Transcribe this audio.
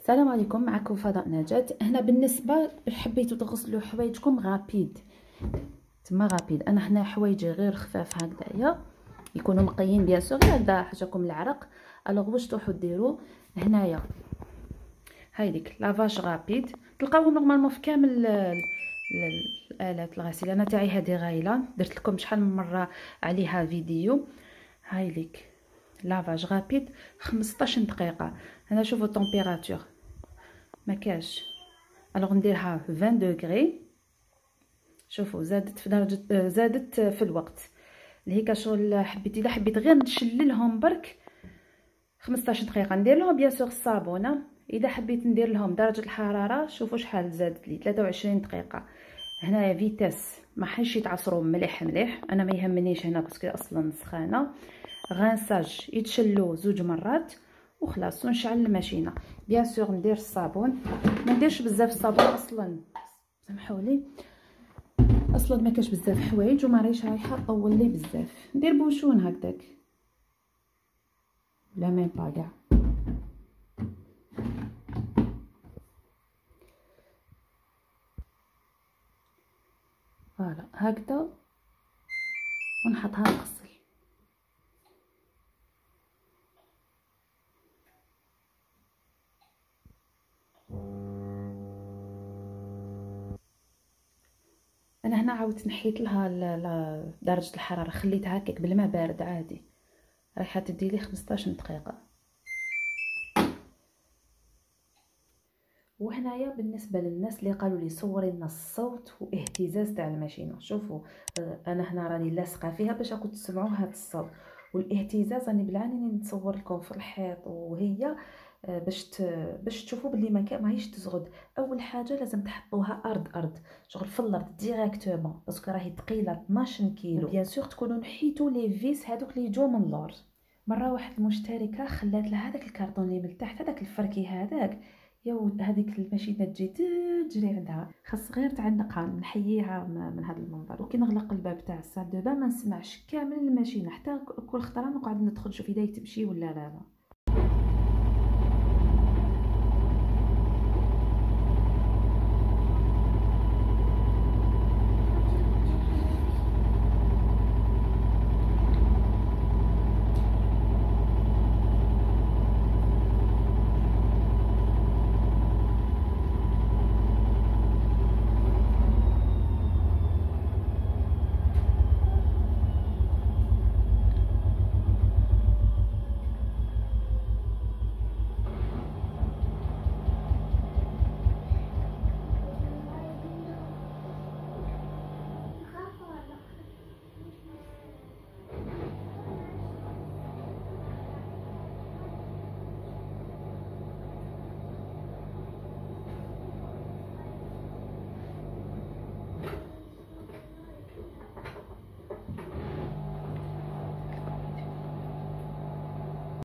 السلام عليكم، معكم فضاء نجاة. هنا بالنسبه حبيتو تغسلوا حوايجكم غابيد تما غابيد. انا هنا حوايجي غير خفاف هكذايا يكونوا نقيين بيان سور، هذا حاجاكم العرق. الوغ واش تروحوا ديروا هنايا هاي ديك لافاج غابيد تلقاوه نورمالمون في كامل الالات الغسيل. انا تاعي هذه غايله، درت لكم شحال من مره عليها فيديو. هاي ليك لافاج غابيد 15 دقيقه. هنا شوفوا التمبيراتور ما كاش. الوغ نديرها 20 دوغري. شوفوا زادت في درجه، زادت في الوقت لهيك. شغل حبيت اذا حبيت غير نشللهم برك 15 دقيقه ندير لهم بيان سور الصابونه. اذا حبيت ندير لهم درجه الحراره شوفوا شحال زادت لي 23 دقيقه. هنايا فيتاس ما حيش يتعصروا مليح مليح، انا ما يهمنيش هنا باسكو اصلا سخانه. غانساج يتشلوا 2 مرات وخلاص، ونشعل الماشينه. بيان سور ندير الصابون، ما نديرش بزاف الصابون اصلا، سامحولي اصلا ما كاش بزاف حوايج وما ريش رايحه طول لي بزاف. ندير بوشون هكذاك لا ميم با كاع. فوالا هكذا ونحطها نغسل. انا هنا عاودت نحيت لها درجه الحراره، خليتها هكاك بالماء بارد عادي، رايحه تدي لي 15 دقيقه. وهنايا بالنسبه للناس اللي قالوا لي صوري لنا الصوت واهتزاز تاع الماشينه، شوفوا انا هنا راني لاصقه فيها باش راكم تسمعوا هذا الصوت والاهتزاز. راني بالعاني نصور لكم في الحيط وهي باش تشوفوا بلي ماهيش تزغد. اول حاجه لازم تحطوها ارض شغل في الارض ديريكتومون باسكو راهي ثقيله 12 كيلو. بيان سور تكونوا نحيتوا لي فيس هذوك اللي يجوا من اللور. مره واحد المشتركه خلات لها هذاك الكرتون اللي من تحت هذاك الفركي هذاك، يا هذيك الماشينه تجي تجري عندها، خاص غير تعلقها نحييها من هذا المنظر. وكي نغلق الباب تاع السال دو بان ما نسمعش كامل الماشينه، حتى كل خطره نقعد ندخل نشوف اذا تمشي ولا لا.